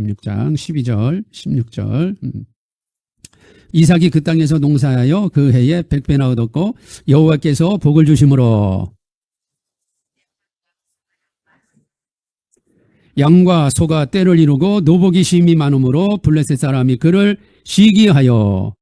16장 12절 16절 이삭이 그 땅에서 농사하여 그 해에 100배나 얻었고 여호와께서 복을 주심으로 양과 소가 떼를 이루고 노복이 심히 많음으로 블레셋 사람이 그를 시기하여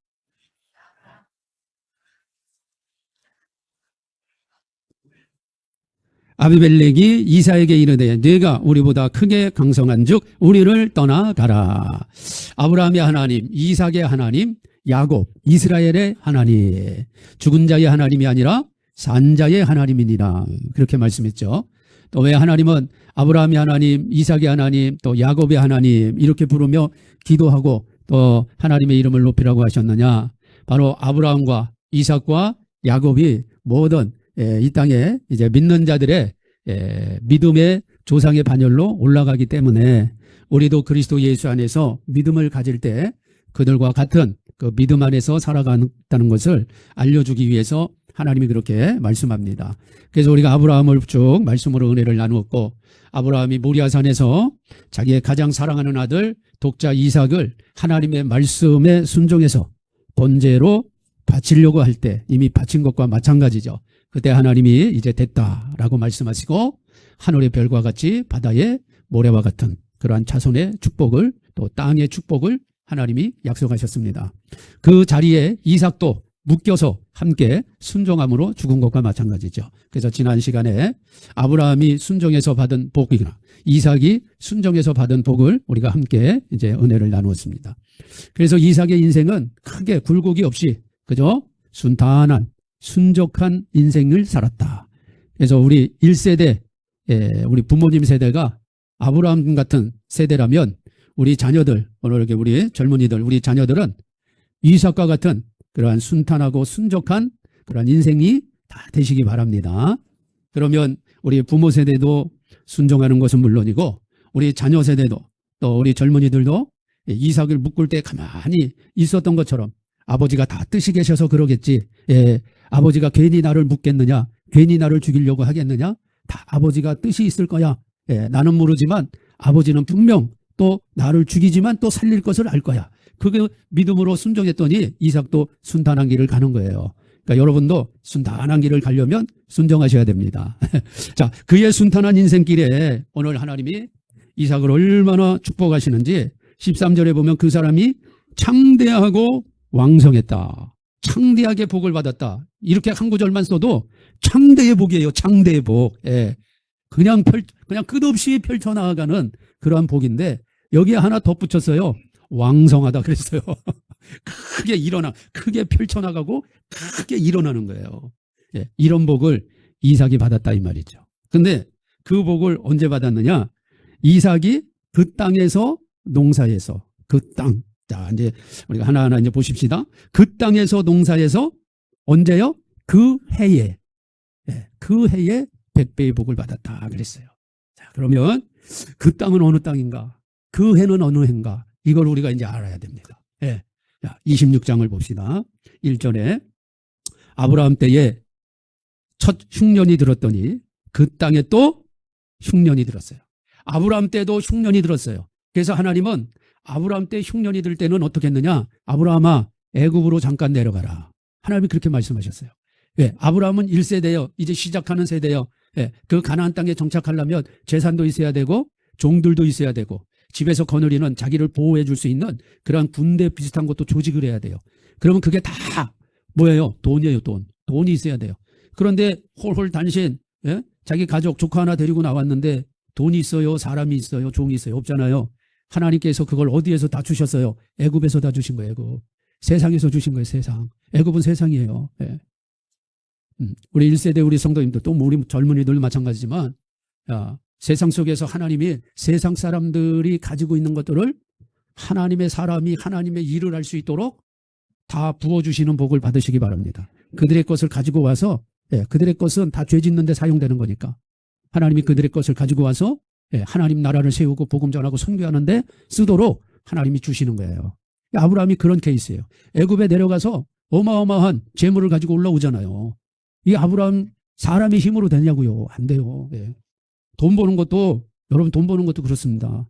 아비멜렉이 이삭에게 이르되 네가 우리보다 크게 강성한즉 우리를 떠나가라. 아브라함의 하나님, 이삭의 하나님, 야곱, 이스라엘의 하나님, 죽은 자의 하나님이 아니라 산 자의 하나님이니라. 그렇게 말씀했죠. 또 왜 하나님은 아브라함의 하나님, 이삭의 하나님, 또 야곱의 하나님 이렇게 부르며 기도하고 또 하나님의 이름을 높이라고 하셨느냐? 바로 아브라함과 이삭과 야곱이 모든 이 땅에 이제 믿는 자들의 믿음의 조상의 반열로 올라가기 때문에 우리도 그리스도 예수 안에서 믿음을 가질 때 그들과 같은 그 믿음 안에서 살아간다는 것을 알려주기 위해서 하나님이 그렇게 말씀합니다. 그래서 우리가 아브라함을 쭉 말씀으로 은혜를 나누었고 아브라함이 모리아산에서 자기의 가장 사랑하는 아들 독자 이삭을 하나님의 말씀에 순종해서 번제로 바치려고 할 때 이미 바친 것과 마찬가지죠. 그때 하나님이 이제 됐다라고 말씀하시고 하늘의 별과 같이 바다의 모래와 같은 그러한 자손의 축복을 또 땅의 축복을 하나님이 약속하셨습니다. 그 자리에 이삭도 묶여서 함께 순종함으로 죽은 것과 마찬가지죠. 그래서 지난 시간에 아브라함이 순종해서 받은 복이나 이삭이 순종해서 받은 복을 우리가 함께 이제 은혜를 나누었습니다. 그래서 이삭의 인생은 크게 굴곡이 없이 그저 순탄한 순족한 인생을 살았다. 그래서 우리 1세대, 우리 부모님 세대가 아브라함 같은 세대라면 우리 자녀들, 오늘 이렇게 우리 젊은이들, 우리 자녀들은 이삭과 같은 그러한 순탄하고 순족한 그러한 인생이 다 되시기 바랍니다. 그러면 우리 부모 세대도 순종하는 것은 물론이고 우리 자녀 세대도 또 우리 젊은이들도 이삭을 묶을 때 가만히 있었던 것처럼 아버지가 다 뜻이 계셔서 그러겠지. 아버지가 괜히 나를 묶겠느냐? 괜히 나를 죽이려고 하겠느냐? 다 아버지가 뜻이 있을 거야. 나는 모르지만 아버지는 분명 또 나를 죽이지만 또 살릴 것을 알 거야. 그게 믿음으로 순종했더니 이삭도 순탄한 길을 가는 거예요. 그러니까 여러분도 순탄한 길을 가려면 순종하셔야 됩니다. 자, 그의 순탄한 인생길에 오늘 하나님이 이삭을 얼마나 축복하시는지 13절에 보면 그 사람이 창대하고 왕성했다. 창대하게 복을 받았다. 이렇게 한 구절만 써도 창대의 복이에요. 창대의 복. 그냥 끝없이 펼쳐나가는 그러한 복인데 여기에 하나 덧붙였어요. 왕성하다 그랬어요. 크게 펼쳐나가고 크게 일어나는 거예요. 이런 복을 이삭이 받았다 이 말이죠. 근데 그 복을 언제 받았느냐? 이삭이 그 땅에서 농사해서 그 땅. 자, 이제 우리가 하나하나 이제 보십시다. 그 땅에서 농사해서 언제요? 그 해에 100배의 복을 받았다 그랬어요. 자, 그러면 그 땅은 어느 땅인가? 그 해는 어느 해인가? 이걸 우리가 이제 알아야 됩니다. 자, 26장을 봅시다. 1절에 아브라함 때에 첫 흉년이 들었더니 그 땅에 또 흉년이 들었어요. 아브라함 때도 흉년이 들었어요. 그래서 하나님은 아브라함 때 흉년이 들 때는 어떻게 했느냐? 아브라함아 애굽으로 잠깐 내려가라. 하나님이 그렇게 말씀하셨어요. 아브라함은 1세대요. 이제 시작하는 세대요. 그 가나안 땅에 정착하려면 재산도 있어야 되고 종들도 있어야 되고 집에서 거느리는 자기를 보호해 줄 수 있는 그런 군대 비슷한 것도 조직을 해야 돼요. 그러면 그게 다 뭐예요? 돈이에요. 돈이 있어야 돼요. 그런데 홀홀 단신 자기 가족 조카 하나 데리고 나왔는데 돈이 있어요? 사람이 있어요? 종이 있어요? 없잖아요. 하나님께서 그걸 어디에서 다 주셨어요? 애굽에서 다 주신 거예요. 애굽. 세상에서 주신 거예요. 세상. 애굽은 세상이에요. 우리 1세대 우리 성도님들 또 우리 젊은이들 마찬가지지만 세상 속에서 하나님이 세상 사람들이 가지고 있는 것들을 하나님의 사람이 하나님의 일을 할 수 있도록 다 부어주시는 복을 받으시기 바랍니다. 그들의 것을 가지고 와서 그들의 것은 다 죄 짓는 데 사용되는 거니까 하나님이 그들의 것을 가지고 와서 하나님 나라를 세우고 복음 전하고 선교하는데 쓰도록 하나님이 주시는 거예요. 아브라함이 그런 케이스예요. 애굽에 내려가서 어마어마한 재물을 가지고 올라오잖아요. 이 아브라함 사람의 힘으로 되냐고요? 안 돼요. 돈 버는 것도 여러분 돈 버는 것도 그렇습니다.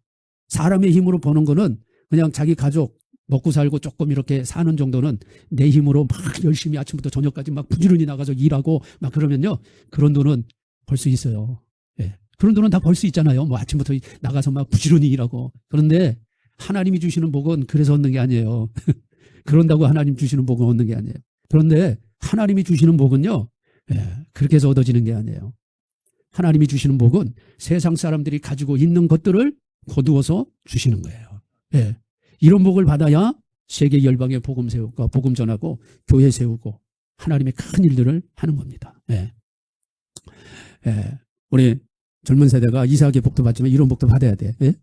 사람의 힘으로 버는 거는 그냥 자기 가족 먹고 살고 조금 이렇게 사는 정도는 내 힘으로 막 열심히 아침부터 저녁까지 막 부지런히 나가서 일하고 막 그러면요. 그런 돈은 벌 수 있어요. 예. 그런 돈은 다 벌 수 있잖아요. 뭐 아침부터 나가서 막 부지런히 일하고. 그런데 하나님이 주시는 복은 그래서 얻는 게 아니에요. 그런다고 하나님 주시는 복은 얻는 게 아니에요. 그런데 하나님이 주시는 복은요. 예. 그렇게 해서 얻어지는 게 아니에요. 하나님이 주시는 복은 세상 사람들이 가지고 있는 것들을 거두어서 주시는 거예요. 예. 이런 복을 받아야 세계 열방에 복음 세우고 복음 전하고 교회 세우고 하나님의 큰 일들을 하는 겁니다. 예. 예. 우리 젊은 세대가 이삭의 복도 받지만 이런 복도 받아야 돼. 예?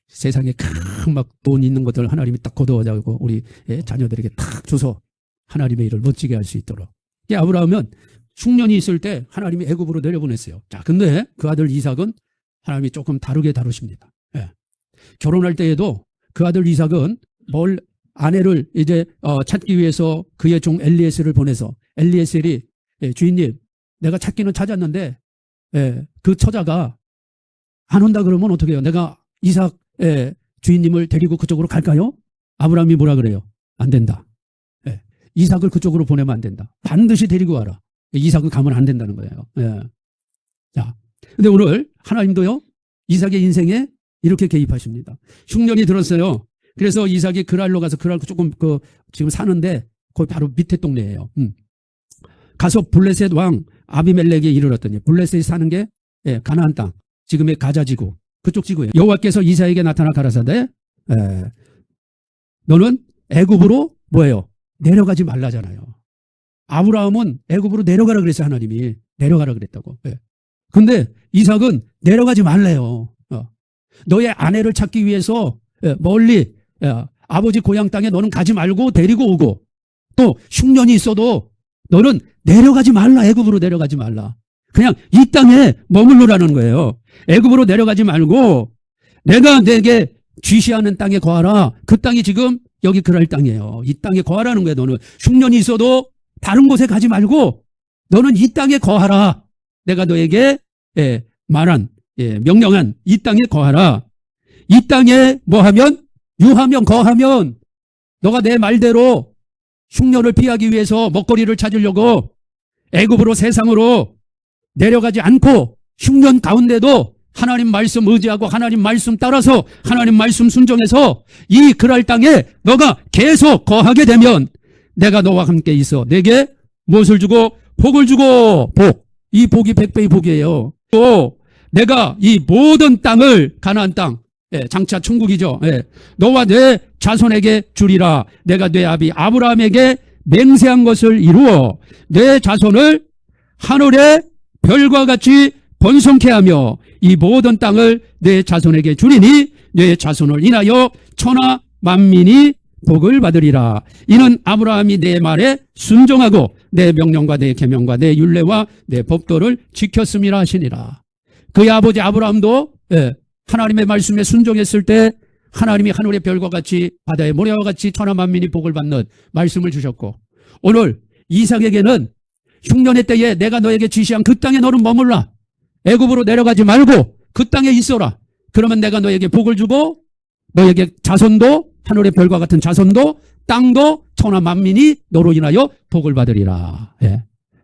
세상에 큰 막 돈 있는 것들 하나님이 딱 거두어자고 우리 자녀들에게 탁 줘서 하나님의 일을 멋지게 할 수 있도록. 아브라함은 흉년이 있을 때 하나님이 애굽으로 내려보냈어요. 자, 근데 그 아들 이삭은 하나님이 조금 다르게 다루십니다. 예. 결혼할 때에도 그 아들 이삭은 아내를 이제 찾기 위해서 그의 종 엘리에셀을 보내서 엘리에셀이 주인님 내가 찾기는 찾았는데 그 처자가 안 온다 그러면 어떻게 해요? 내가 이삭 주인님을 데리고 그쪽으로 갈까요? 아브라함이 뭐라 그래요? 안 된다. 이삭을 그쪽으로 보내면 안 된다. 반드시 데리고 와라. 이삭은 가면 안 된다는 거예요. 자, 근데 오늘 하나님도요 이삭의 인생에 이렇게 개입하십니다. 흉년이 들었어요. 그래서 이삭이 그랄로 가서 그랄 조금 지금 사는데 거기 바로 밑에 동네예요. 가서 블레셋 왕 아비멜렉에 이르렀더니 블레셋이 사는 게 가나안 땅 지금의 가자 지구 그쪽 지구예요. 여호와께서 이삭에게 나타나 가라사대 너는 애굽으로 뭐예요? 내려가지 말라잖아요. 아브라함은 애굽으로 내려가라 그랬어요. 하나님이 내려가라 그랬다고. 근데 이삭은 내려가지 말래요. 너의 아내를 찾기 위해서 멀리 아버지 고향 땅에 너는 가지 말고 데리고 오고 또 흉년이 있어도 너는 내려가지 말라. 애굽으로 내려가지 말라. 그냥 이 땅에 머물러라는 거예요. 애굽으로 내려가지 말고 내가 내게 지시하는 땅에 거하라. 그 땅이 지금 여기 그랄 땅이에요. 이 땅에 거하라는 거예요. 너는 흉년이 있어도 다른 곳에 가지 말고 너는 이 땅에 거하라. 내가 너에게 말한 명령한 이 땅에 거하라. 이 땅에 뭐하면 유하면 거하면 너가 내 말대로 흉년을 피하기 위해서 먹거리를 찾으려고 애굽으로 세상으로 내려가지 않고 흉년 가운데도 하나님 말씀 의지하고 하나님 말씀 따라서 하나님 말씀 순종해서 이 그랄 땅에 너가 계속 거하게 되면 내가 너와 함께 있어 내게 무엇을 주고 복을 주고 이 복이 100배의 복이에요. 또 내가 이 모든 땅을 가나안 땅 장차 천국이죠. 너와 내 자손에게 주리라. 내가 내 아비 아브라함에게 맹세한 것을 이루어 내 자손을 하늘의 별과 같이 번성케 하며 이 모든 땅을 내 자손에게 주리니 내 자손을 인하여 천하 만민이 복을 받으리라. 이는 아브라함이 내 말에 순종하고 내 명령과 내 계명과 내 율례와 내 법도를 지켰음이라 하시니라. 그의 아버지 아브라함도 하나님의 말씀에 순종했을 때 하나님이 하늘의 별과 같이 바다의 모래와 같이 천하 만민이 복을 받는 말씀을 주셨고 오늘 이삭에게는 흉년의 때에 내가 너에게 지시한 그 땅에 너는 머물라. 애굽으로 내려가지 말고 그 땅에 있어라. 그러면 내가 너에게 복을 주고 너에게 자손도 하늘의 별과 같은 자손도 땅도 천하 만민이 너로 인하여 복을 받으리라.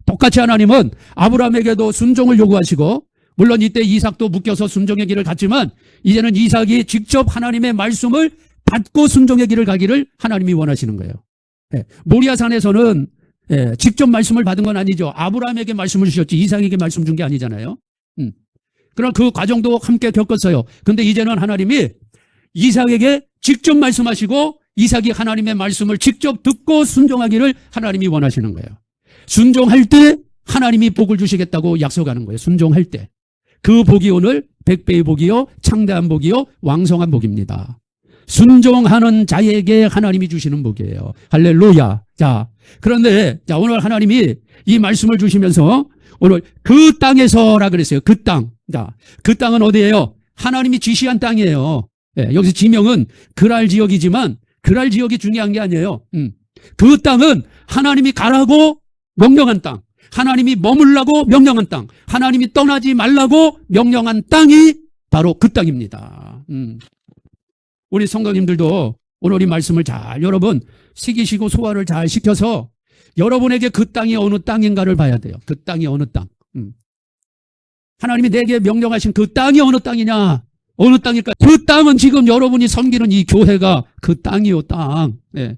똑같이 하나님은 아브라함에게도 순종을 요구하시고 물론 이때 이삭도 묶여서 순종의 길을 갔지만 이제는 이삭이 직접 하나님의 말씀을 받고 순종의 길을 가기를 하나님이 원하시는 거예요. 모리아산에서는 직접 말씀을 받은 건 아니죠. 아브라함에게 말씀을 주셨지 이삭에게 말씀 준 게 아니잖아요. 그럼 그 과정도 함께 겪었어요. 근데 이제는 하나님이 이삭에게 직접 말씀하시고 이삭이 하나님의 말씀을 직접 듣고 순종하기를 하나님이 원하시는 거예요. 순종할 때 하나님이 복을 주시겠다고 약속하는 거예요. 순종할 때. 그 복이 오늘 100배의 복이요 창대한 복이요 왕성한 복입니다. 순종하는 자에게 하나님이 주시는 복이에요. 할렐루야. 자, 그런데 오늘 하나님이 이 말씀을 주시면서 오늘 그 땅에서라 그랬어요. 그 땅. 자, 그 땅은 어디예요? 하나님이 지시한 땅이에요. 여기서 지명은 그랄 지역이지만 그랄 지역이 중요한 게 아니에요. 그 땅은 하나님이 가라고 명령한 땅. 하나님이 머물라고 명령한 땅. 하나님이 떠나지 말라고 명령한 땅이 바로 그 땅입니다. 우리 성도님들도 오늘 이 말씀을 잘 여러분 새기시고 소화를 잘 시켜서 여러분에게 그 땅이 어느 땅인가를 봐야 돼요. 그 땅이 어느 땅. 하나님이 내게 명령하신 그 땅이 어느 땅이냐? 어느 땅일까? 그 땅은 지금 여러분이 섬기는 이 교회가 그 땅이요, 땅. 네.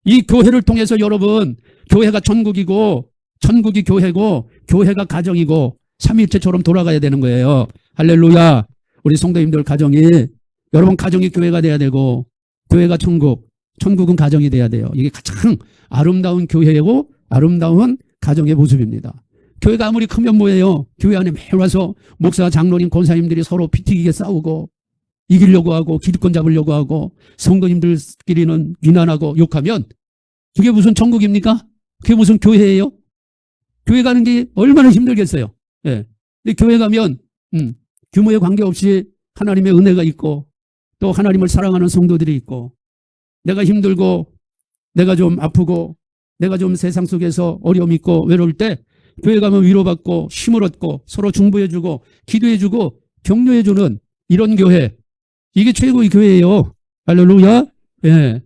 이 교회를 통해서 여러분, 교회가 천국이고, 천국이 교회고, 교회가 가정이고, 삼위일체처럼 돌아가야 되는 거예요. 할렐루야. 우리 성도님들 가정이, 여러분 가정이 교회가 돼야 되고, 교회가 천국, 천국은 가정이 돼야 돼요. 이게 가장 아름다운 교회고, 아름다운 가정의 모습입니다. 교회가 아무리 크면 뭐예요? 교회 안에 매일 와서 목사, 장로님, 권사님들이 서로 피튀기게 싸우고 이기려고 하고 기득권 잡으려고 하고 성도님들끼리는 비난하고 욕하면 그게 무슨 천국입니까? 그게 무슨 교회예요? 교회 가는 게 얼마나 힘들겠어요. 예. 근데 교회 가면 규모에 관계없이 하나님의 은혜가 있고 또 하나님을 사랑하는 성도들이 있고 내가 힘들고 내가 좀 아프고 내가 좀 세상 속에서 어려움 있고 외로울 때 교회 가면 위로받고 힘을 얻고 서로 중보해주고 기도해주고 격려해주는 이런 교회. 이게 최고의 교회예요. 할렐루야. 예.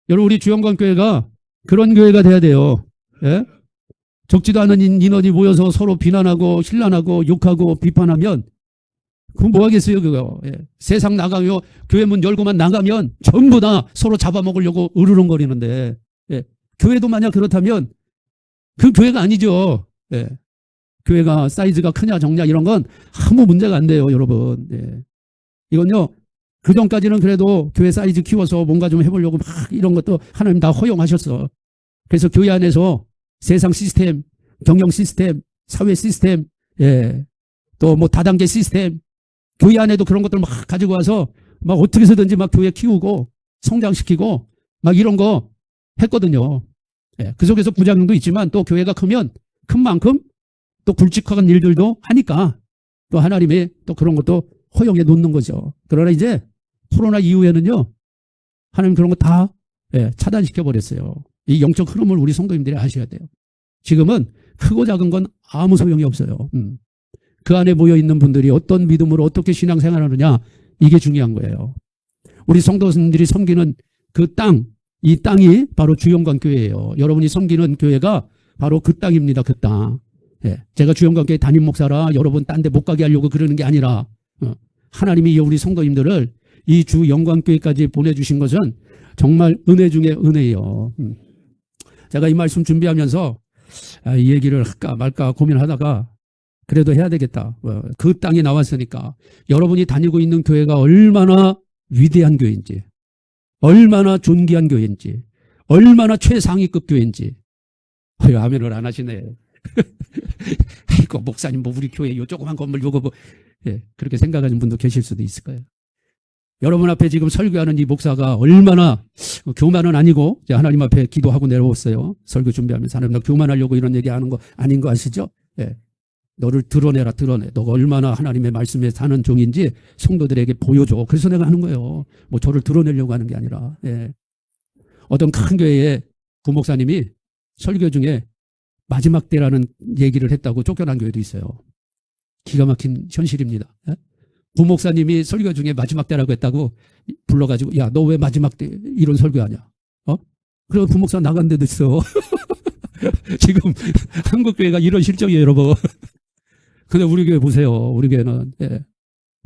여러분 우리 주영광교회가 그런 교회가 돼야 돼요. 예? 적지도 않은 인원이 모여서 서로 비난하고 신란하고 욕하고 비판하면 그건 뭐 하겠어요 그거. 예. 세상 나가요. 교회 문 열고만 나가면 전부 다 서로 잡아먹으려고 으르렁거리는데 예. 교회도 만약 그렇다면 그 교회가 아니죠. 예. 교회가 사이즈가 크냐 적냐 이런 건 아무 문제가 안 돼요 여러분. 예. 이건요 그전까지는 그래도 교회 사이즈 키워서 뭔가 좀 해보려고 막 이런 것도 하나님 다 허용하셨어. 그래서 교회 안에서 세상 시스템, 경영 시스템, 사회 시스템, 예. 또 뭐 다단계 시스템 교회 안에도 그런 것들 막 가지고 와서 막 어떻게 해서든지 막 교회 키우고 성장시키고 막 이런 거 했거든요. 예. 그 속에서 부작용도 있지만 또 교회가 크면 큰 만큼 또 굵직한 일들도 하니까 또 하나님이 또 그런 것도 허용해 놓는 거죠. 그러나 이제 코로나 이후에는요 하나님 그런 거 다 차단시켜 버렸어요. 이 영적 흐름을 우리 성도님들이 아셔야 돼요. 지금은 크고 작은 건 아무 소용이 없어요. 그 안에 모여 있는 분들이 어떤 믿음으로 어떻게 신앙생활하느냐 이게 중요한 거예요. 우리 성도님들이 섬기는 그 땅, 이 땅이 바로 주영광교회예요. 여러분이 섬기는 교회가 바로 그 땅입니다. 그 땅. 예. 제가 주영광교회 담임 목사라 여러분 딴 데 못 가게 하려고 그러는 게 아니라 하나님이 우리 성도님들을 이 주영광교회까지 보내주신 것은 정말 은혜 중에 은혜예요. 제가 이 말씀 준비하면서 이 얘기를 할까 말까 고민하다가 그래도 해야 되겠다. 그 땅에 나왔으니까 여러분이 다니고 있는 교회가 얼마나 위대한 교회인지 얼마나 존귀한 교회인지 얼마나 최상위급 교회인지 아멘을 안 하시네. 아이고 목사님 뭐 우리 교회 요 조그만 건물 요거 뭐 그렇게 생각하는 분도 계실 수도 있을 거예요. 여러분 앞에 지금 설교하는 이 목사가 얼마나 교만은 아니고 하나님 앞에 기도하고 내려왔어요. 설교 준비하면서 하나님 나 교만하려고 이런 얘기하는 거 아닌 거 아시죠? 너를 드러내라 드러내. 너가 얼마나 하나님의 말씀에 사는 종인지 성도들에게 보여줘. 그래서 내가 하는 거예요. 뭐 저를 드러내려고 하는 게 아니라. 어떤 큰 교회에 부목사님이 설교 중에 마지막 때라는 얘기를 했다고 쫓겨난 교회도 있어요. 기가 막힌 현실입니다. 부목사님이 설교 중에 마지막 때라고 했다고 불러가지고 야, 너 왜 마지막 때 이런 설교하냐? 그럼 부목사 나간 데도 있어. 지금 한국교회가 이런 실정이에요, 여러분. 근데 우리 교회 보세요. 우리 교회는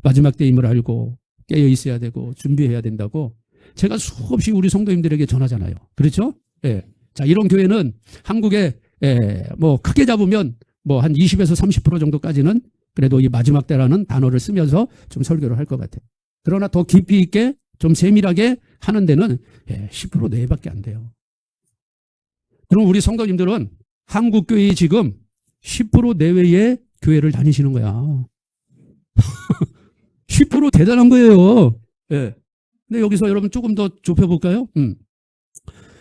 마지막 때임을 알고 깨어 있어야 되고 준비해야 된다고 제가 수없이 우리 성도님들에게 전하잖아요. 그렇죠? 자, 이런 교회는 한국에 뭐 크게 잡으면 뭐 한 20에서 30% 정도까지는 그래도 이 마지막 때라는 단어를 쓰면서 좀 설교를 할 것 같아요. 그러나 더 깊이 있게 좀 세밀하게 하는 데는 10% 내외밖에 안 돼요. 그럼 우리 성도님들은 한국교회에 지금 10% 내외의 교회를 다니시는 거야. 10% 대단한 거예요. 근데 여기서 여러분 조금 더 좁혀볼까요?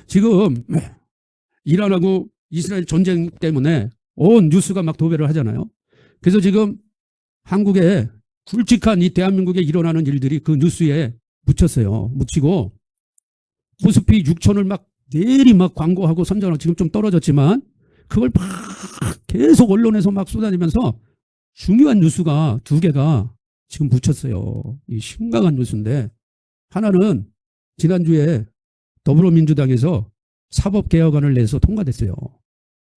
지금 이란하고 이스라엘 전쟁 때문에 온 뉴스가 막 도배를 하잖아요. 그래서 지금 한국에 굵직한 이 대한민국에 일어나는 일들이 그 뉴스에 묻혔어요. 묻히고 코스피 6천을 막 내리 막 광고하고 선전하고 지금 좀 떨어졌지만 그걸 막 계속 언론에서 막 쏟아내면서 중요한 뉴스가 두 개가 지금 묻혔어요. 이 심각한 뉴스인데 하나는 지난주에 더불어민주당에서 사법개혁안을 내서 통과됐어요.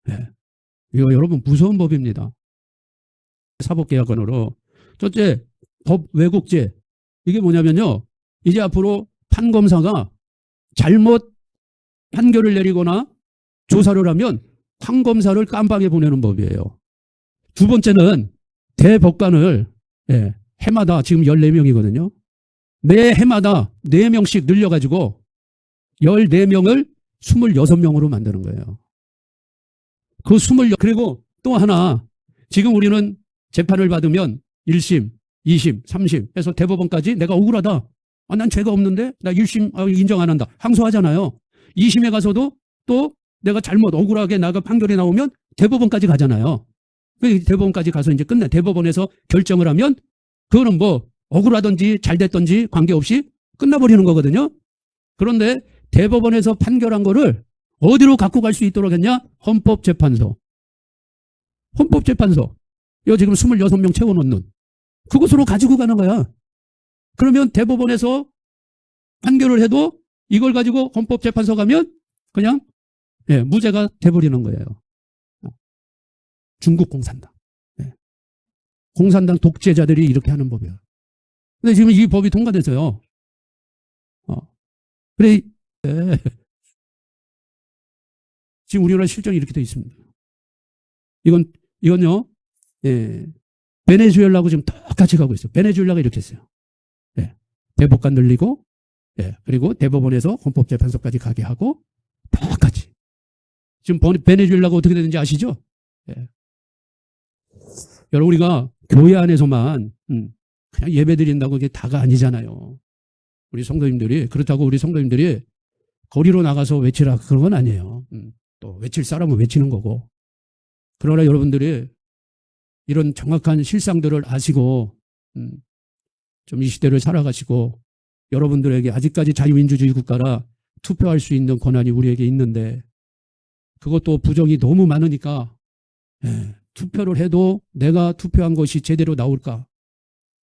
네. 이거 여러분 무서운 법입니다. 사법개혁안으로. 첫째, 법 왜곡죄. 이게 뭐냐면요. 이제 앞으로 판검사가 잘못 판결을 내리거나 조사를 하면 판검사를 깜빵에 보내는 법이에요. 두 번째는 대법관을 해마다 지금 14명이거든요. 매 해마다 4명씩 늘려가지고 14명을 26명으로 만드는 거예요. 그리고 또 하나, 지금 우리는 재판을 받으면 1심, 2심, 3심 해서 대법원까지 내가 억울하다. 난 죄가 없는데 나 1심 인정 안 한다. 항소하잖아요. 2심에 가서도 또 내가 잘못 억울하게 나가 판결이 나오면 대법원까지 가잖아요. 대법원까지 가서 이제 끝내. 대법원에서 결정을 하면 그거는 뭐 억울하든지 잘 됐든지 관계없이 끝나버리는 거거든요. 그런데 대법원에서 판결한 거를 어디로 갖고 갈 수 있도록 했냐? 헌법재판소. 헌법재판소. 이거 지금 26명 채워놓는. 그곳으로 가지고 가는 거야. 그러면 대법원에서 판결을 해도 이걸 가지고 헌법재판소 가면 그냥 무죄가 돼버리는 거예요. 중국 공산당. 공산당 독재자들이 이렇게 하는 법이에요. 근데 지금 이 법이 통과돼서요. 그래, 지금 우리나라 실정이 이렇게 돼 있습니다. 이건요, 베네수엘라하고 지금 똑같이 가고 있어요. 베네수엘라가 이렇게 했어요. 대법관 늘리고, 그리고 대법원에서 헌법재판소까지 가게 하고, 똑같이. 지금 베네수엘라가 어떻게 되는지 아시죠? 여러분, 우리가 교회 안에서만, 그냥 예배 드린다고 이게 다가 아니잖아요. 우리 성도님들이, 그렇다고 우리 성도님들이 거리로 나가서 외치라 그런 건 아니에요. 또 외칠 사람은 외치는 거고. 그러나 여러분들이 이런 정확한 실상들을 아시고 좀 이 시대를 살아가시고 여러분들에게 아직까지 자유민주주의 국가라 투표할 수 있는 권한이 우리에게 있는데 그것도 부정이 너무 많으니까 투표를 해도 내가 투표한 것이 제대로 나올까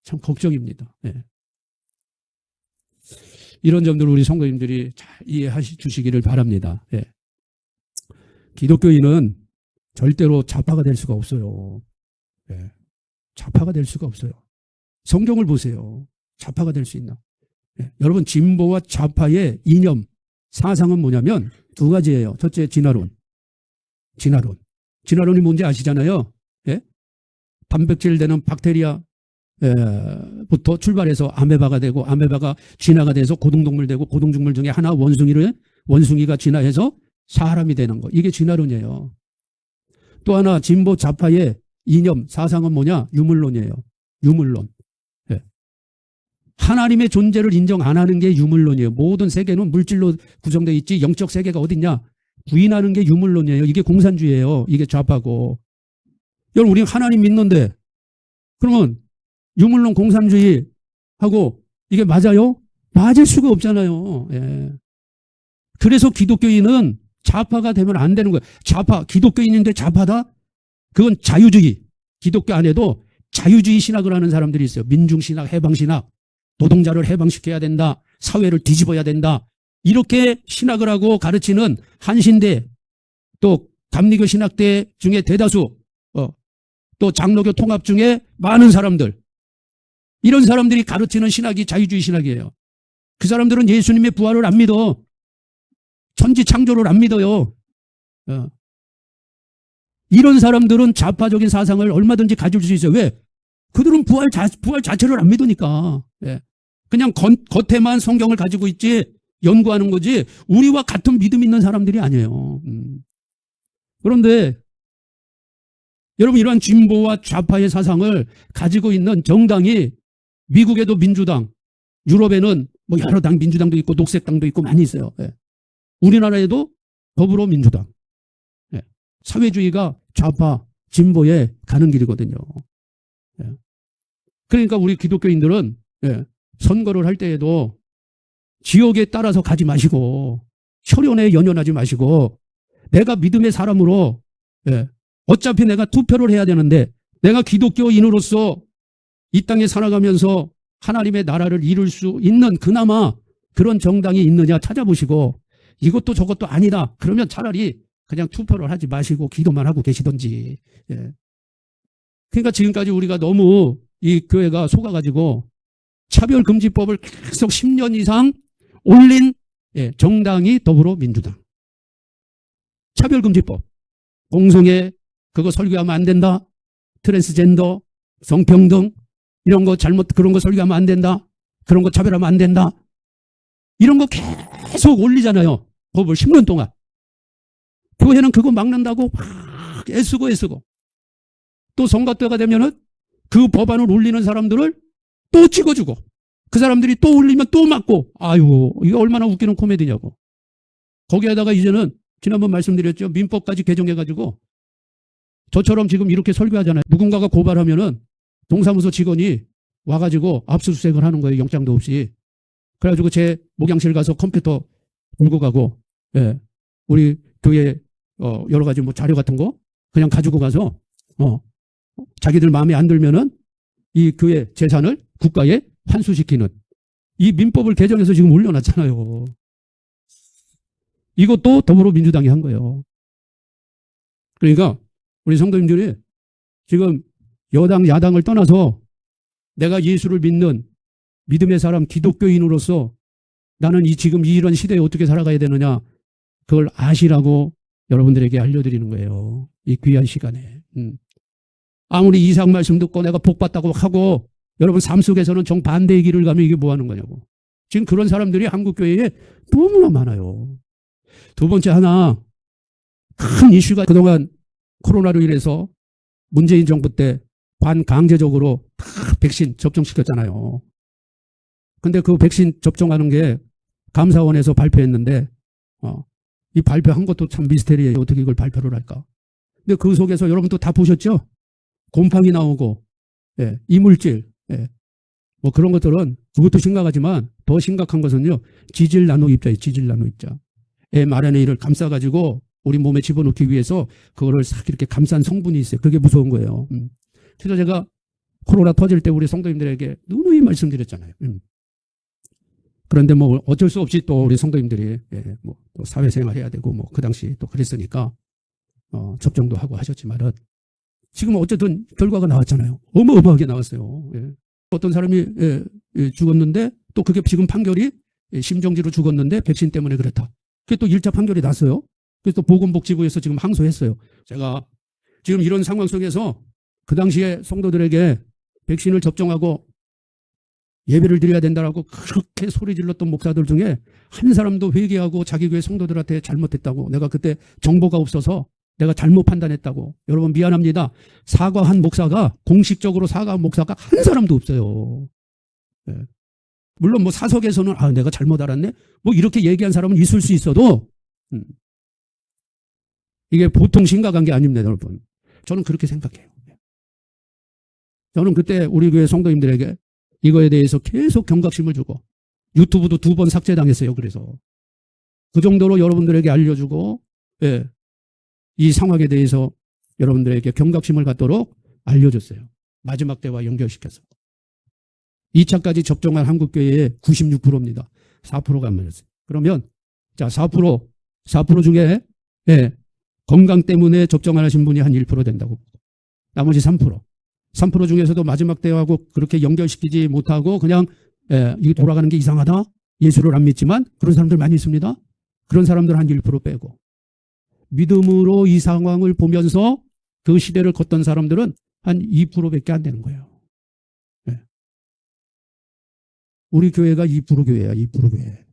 참 걱정입니다. 이런 점들을 우리 성도님들이 잘 이해해 주시기를 바랍니다. 기독교인은 절대로 좌파가 될 수가 없어요. 좌파가 될 수가 없어요. 성경을 보세요. 좌파가 될 수 있나? 여러분, 진보와 좌파의 이념, 사상은 뭐냐면 두 가지예요. 첫째, 진화론. 진화론이 뭔지 아시잖아요. 단백질 되는 박테리아 부터 출발해서 아메바가 되고 아메바가 진화가 돼서 고등동물 되고 고등동물 중에 하나 원숭이가 진화해서 사람이 되는 거. 이게 진화론이에요. 또 하나 진보 좌파의 이념 사상은 뭐냐? 유물론이에요. 유물론. 하나님의 존재를 인정 안 하는 게 유물론이에요. 모든 세계는 물질로 구성되어 있지 영적 세계가 어딨냐? 부인하는 게 유물론이에요. 이게 공산주의예요. 이게 좌파고. 여러분, 우리는 하나님 믿는데 그러면 유물론 공산주의하고 이게 맞아요? 맞을 수가 없잖아요. 그래서 기독교인은 좌파가 되면 안 되는 거예요. 좌파, 기독교인인데 좌파다? 그건 자유주의. 기독교 안에도 자유주의 신학을 하는 사람들이 있어요. 민중신학, 해방신학. 노동자를 해방시켜야 된다. 사회를 뒤집어야 된다. 이렇게 신학을 하고 가르치는 한신대, 또 감리교 신학대 중에 대다수, 또 장로교 통합 중에 많은 사람들. 이런 사람들이 가르치는 신학이 자유주의 신학이에요. 그 사람들은 예수님의 부활을 안 믿어. 천지 창조를 안 믿어요. 이런 사람들은 좌파적인 사상을 얼마든지 가질 수 있어요. 왜? 그들은 부활 자체를 안 믿으니까. 그냥 겉에만 성경을 가지고 있지 연구하는 거지 우리와 같은 믿음 있는 사람들이 아니에요. 그런데 여러분, 이러한 진보와 좌파의 사상을 가지고 있는 정당이 미국에도 민주당, 유럽에는 뭐 여러 당, 민주당도 있고 녹색당도 있고 많이 있어요. 우리나라에도 더불어민주당. 사회주의가 좌파, 진보에 가는 길이거든요. 그러니까 우리 기독교인들은 선거를 할 때에도 지역에 따라서 가지 마시고 혈연에 연연하지 마시고 내가 믿음의 사람으로 어차피 내가 투표를 해야 되는데 내가 기독교인으로서 이 땅에 살아가면서 하나님의 나라를 이룰 수 있는 그나마 그런 정당이 있느냐 찾아보시고 이것도 저것도 아니다. 그러면 차라리 그냥 투표를 하지 마시고 기도만 하고 계시던지. 예. 그러니까 지금까지 우리가 너무 이 교회가 속아가지고 차별금지법을 계속 10년 이상 올린 정당이 더불어민주당. 차별금지법. 공성애 그거 설교하면 안 된다. 트랜스젠더, 성평등 이런 거 잘못 그런 거 설교하면 안 된다. 그런 거 차별하면 안 된다. 이런 거 계속 올리잖아요. 법을 10년 동안. 교회는 그거 막는다고 막 애쓰고 또 선거 때가 되면은 그 법안을 올리는 사람들을 또 찍어주고 그 사람들이 또 올리면 또 막고 아유 이거 얼마나 웃기는 코미디냐고. 거기에다가 이제는 지난번 말씀드렸죠. 민법까지 개정해가지고 저처럼 지금 이렇게 설교하잖아요. 누군가가 고발하면은 동사무소 직원이 와가지고 압수수색을 하는 거예요. 영장도 없이. 그래가지고 제 목양실 가서 컴퓨터 들고 가고 우리 교회 여러 가지 뭐 자료 같은 거 그냥 가지고 가서 자기들 마음에 안 들면은 이 교회 재산을 국가에 환수시키는 이 민법을 개정해서 지금 올려놨잖아요. 이것도 더불어민주당이 한 거예요. 그러니까 우리 성도님들이 지금 여당 야당을 떠나서 내가 예수를 믿는 믿음의 사람 기독교인으로서 나는 지금 이런 시대에 어떻게 살아가야 되느냐 그걸 아시라고 여러분들에게 알려드리는 거예요. 이 귀한 시간에. 아무리 이상 말씀 듣고 내가 복 받다고 하고 여러분 삶 속에서는 정반대의 길을 가면 이게 뭐 하는 거냐고. 지금 그런 사람들이 한국교회에 너무나 많아요. 두 번째 하나 큰 이슈가 그동안 코로나로 인해서 문재인 정부 때 반강제적으로 다 백신 접종시켰잖아요. 근데 그 백신 접종하는 게 감사원에서 발표했는데 이 발표한 것도 참 미스테리예요. 어떻게 이걸 발표를 할까. 근데 그 속에서 여러분도 다 보셨죠? 곰팡이 나오고 이물질 뭐 그런 것들은 그것도 심각하지만 더 심각한 것은요. 지질 나노 입자예요. 지질 나노 입자. mRNA를 감싸가지고 우리 몸에 집어넣기 위해서 그거를 싹 이렇게 감싼 성분이 있어요. 그게 무서운 거예요. 그래서 제가 코로나 터질 때 우리 성도님들에게 누누이 말씀드렸잖아요. 그런데 뭐 어쩔 수 없이 또 우리 성도님들이 뭐 또 사회생활 해야 되고 뭐 그 당시 또 그랬으니까 접종도 하고 하셨지만은 지금 어쨌든 결과가 나왔잖아요. 어마어마하게 나왔어요. 어떤 사람이 죽었는데 또 그게 지금 판결이 심정지로 죽었는데 백신 때문에 그렇다. 그게 또 1차 판결이 났어요. 그래서 또 보건복지부에서 지금 항소했어요. 제가 지금 이런 상황 속에서 그 당시에 성도들에게 백신을 접종하고 예배를 드려야 된다라고 그렇게 소리 질렀던 목사들 중에 한 사람도 회개하고 자기 교회 성도들한테 잘못했다고 내가 그때 정보가 없어서 내가 잘못 판단했다고 여러분 미안합니다. 사과한 목사가 공식적으로 사과한 목사가 한 사람도 없어요. 물론 뭐 사석에서는 내가 잘못 알았네 뭐 이렇게 얘기한 사람은 있을 수 있어도 이게 보통 심각한 게 아닙니다. 여러분 저는 그렇게 생각해요. 저는 그때 우리 교회 성도님들에게 이거에 대해서 계속 경각심을 주고 유튜브도 2번 삭제당했어요. 그래서 그 정도로 여러분들에게 알려주고 이 상황에 대해서 여러분들에게 경각심을 갖도록 알려줬어요. 마지막 때와 연결시켜서 2차까지 접종한 한국교회의 96%입니다. 4%가 안 맞았어요. 그러면 자 4% 중에 건강 때문에 접종 안 하신 분이 한 1% 된다고. 나머지 3% 중에서도 마지막 때하고 그렇게 연결시키지 못하고 그냥 이게 돌아가는 게 이상하다. 예수를 안 믿지만 그런 사람들 많이 있습니다. 그런 사람들 한 1% 빼고 믿음으로 이 상황을 보면서 그 시대를 걷던 사람들은 한 2%밖에 안 되는 거예요. 우리 교회가 2% 교회야. 2% 교회.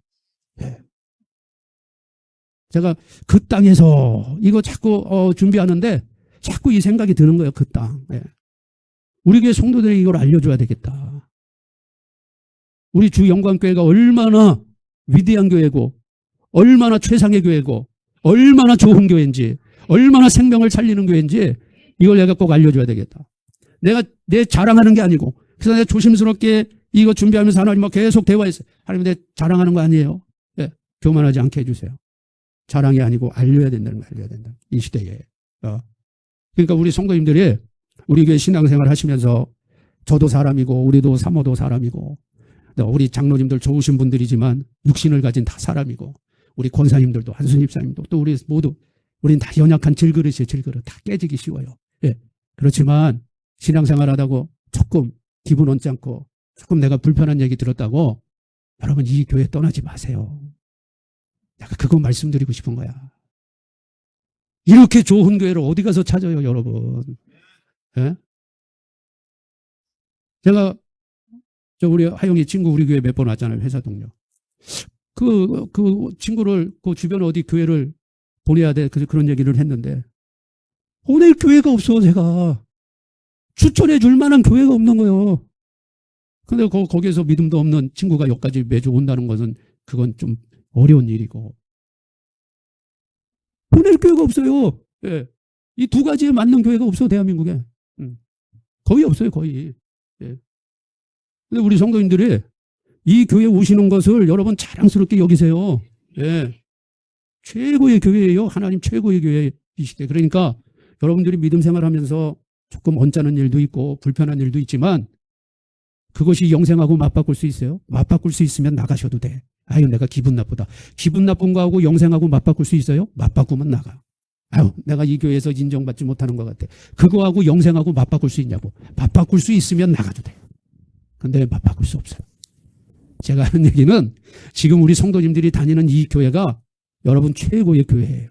제가 그 땅에서 이거 자꾸 준비하는데 자꾸 이 생각이 드는 거예요. 그 땅. 우리 교회 성도들에게 이걸 알려줘야 되겠다. 우리 주 영광교회가 얼마나 위대한 교회고 얼마나 최상의 교회고 얼마나 좋은 교회인지 얼마나 생명을 살리는 교회인지 이걸 내가 꼭 알려줘야 되겠다. 내가 내 자랑하는 게 아니고 그래서 내가 조심스럽게 이거 준비하면서 하나님과 계속 대화했어요. 하나님 내 자랑하는 거 아니에요. 교만하지 않게 해주세요. 자랑이 아니고 알려야 된다는 거 알려야 된다. 이 시대에. 그러니까 우리 성도님들이 우리 교회 신앙생활 하시면서 저도 사람이고 우리도 사모도 사람이고 우리 장로님들 좋으신 분들이지만 육신을 가진 다 사람이고 우리 권사님들도 한순 집사님도 또 우리 모두 우린 다 연약한 질그릇이에요. 질그릇 다 깨지기 쉬워요. 예. 그렇지만 신앙생활 하다고 조금 기분 언짢고 조금 내가 불편한 얘기 들었다고 여러분 이 교회 떠나지 마세요. 내가 그거 말씀드리고 싶은 거야. 이렇게 좋은 교회를 어디 가서 찾아요, 여러분. 예? 제가 우리 하영이 친구 우리 교회 몇 번 왔잖아요. 회사 동료. 그 친구를 그 주변 어디 교회를 보내야 돼. 그런 얘기를 했는데 보낼 교회가 없어. 제가 추천해 줄 만한 교회가 없는 거예요. 근데 거기에서 믿음도 없는 친구가 여기까지 매주 온다는 것은 그건 좀 어려운 일이고 보낼 교회가 없어요. 예. 이 두 가지에 맞는 교회가 없어 대한민국에. 거의 없어요. 거의. 예. 근데 우리 성도님들이 이 교회 오시는 것을 여러분 자랑스럽게 여기세요. 예. 최고의 교회예요. 하나님 최고의 교회이시대. 그러니까 여러분들이 믿음 생활하면서 조금 언짢은 일도 있고 불편한 일도 있지만 그것이 영생하고 맞바꿀 수 있어요? 맞바꿀 수 있으면 나가셔도 돼. 아유 내가 기분 나쁘다. 기분 나쁜 거하고 영생하고 맞바꿀 수 있어요? 맞바꾸면 나가. 아유 내가 이 교회에서 인정받지 못하는 것 같아. 그거하고 영생하고 맞바꿀 수 있냐고. 맞바꿀 수 있으면 나가도 돼. 근데 맞바꿀 수 없어요. 제가 하는 얘기는 지금 우리 성도님들이 다니는 이 교회가 여러분 최고의 교회예요.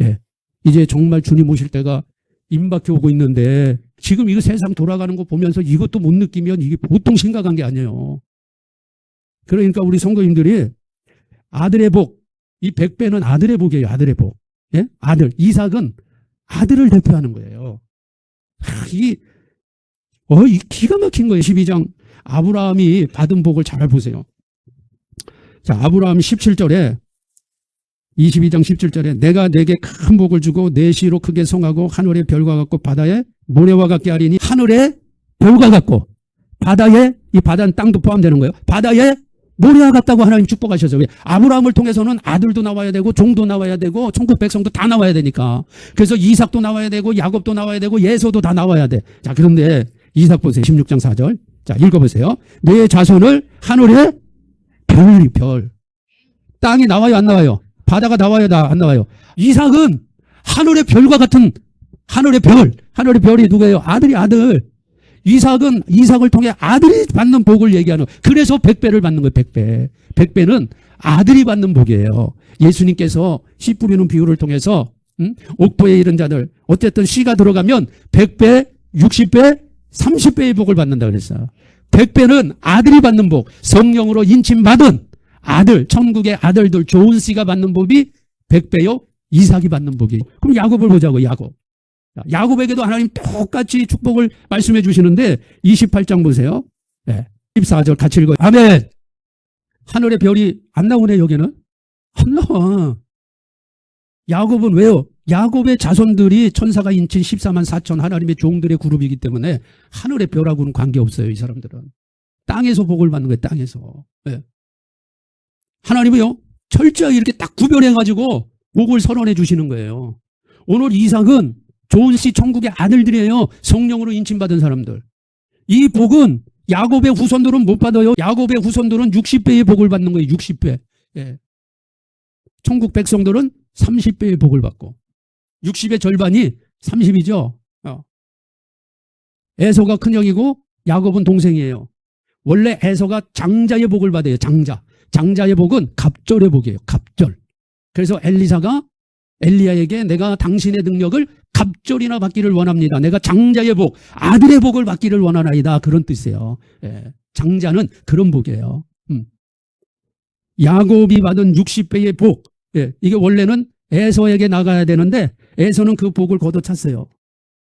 예. 이제 정말 주님 오실 때가 임박해 오고 있는데 지금 이거 세상 돌아가는 거 보면서 이것도 못 느끼면 이게 보통 심각한 게 아니에요. 그러니까 우리 성도님들이 아들의 복, 이 100배는 아들의 복이에요. 아들의 복. 예? 아들. 이삭은 아들을 대표하는 거예요. 이 기가 막힌 거예요. 12장 아브라함이 받은 복을 잘 보세요. 자, 아브라함 17절에 22장 17절에 내가 내게 큰 복을 주고 내 시로 크게 성하고 하늘의 별과 같고 바다의 모래와 같게 하리니 하늘의 별과 같고 바다에 이 바다는 땅도 포함되는 거예요. 바다에 모래와 같다고 하나님 축복하셔서 왜? 아브라함을 통해서는 아들도 나와야 되고 종도 나와야 되고 천국 백성도 다 나와야 되니까 그래서 이삭도 나와야 되고 야곱도 나와야 되고 예서도 다 나와야 돼. 자 그런데 이삭 보세요. 16장 4절. 자 읽어보세요. 내 자손을 하늘의 별이 별. 땅이 나와요 안 나와요? 바다가 나와요 안 나와요? 이삭은 하늘의 별과 같은 하늘의 별. 하늘의 별이 누구예요? 아들이 아들. 이삭은 이삭을 통해 아들이 받는 복을 얘기하는. 그래서 100배를 받는 거예요. 100배. 100배는 아들이 받는 복이에요. 예수님께서 씨 뿌리는 비유를 통해서 옥토에 이른 자들 어쨌든 씨가 들어가면 100배, 60배, 30배의 복을 받는다 그랬어요. 100배는 아들이 받는 복. 성령으로 인침받은 아들, 천국의 아들들 좋은 씨가 받는 복이 100배요. 이삭이 받는 복이. 그럼 야곱을 보자고. 야곱에게도 하나님 똑같이 축복을 말씀해 주시는데 28장 보세요. 네. 14절 같이 읽어요. 아멘. 하늘의 별이 안 나오네 여기는. 안 나와. 야곱은 왜요? 야곱의 자손들이 천사가 인친 14만 4천 하나님의 종들의 그룹이기 때문에 하늘의 별하고는 관계없어요. 이 사람들은. 땅에서 복을 받는 거예요. 땅에서. 네. 하나님은요 철저하게 이렇게 딱 구별해가지고 복을 선언해 주시는 거예요. 오늘 이삭은 좋은 씨 천국의 아들들이에요. 성령으로 인침받은 사람들. 이 복은 야곱의 후손들은 못 받아요. 야곱의 후손들은 60배의 복을 받는 거예요. 60배. 예. 천국 백성들은 30배의 복을 받고 60의 절반이 30이죠. 에서가 큰형이고 야곱은 동생이에요. 원래 에서가 장자의 복을 받아요. 장자의 복은 갑절의 복이에요. 갑절. 그래서 엘리사가 엘리야에게 내가 당신의 능력을 갑절이나 받기를 원합니다. 내가 장자의 복, 아들의 복을 받기를 원하나이다. 그런 뜻이에요. 예. 장자는 그런 복이에요. 야곱이 받은 60배의 복. 예. 이게 원래는 에서에게 나가야 되는데 에서는 그 복을 걷어찼어요.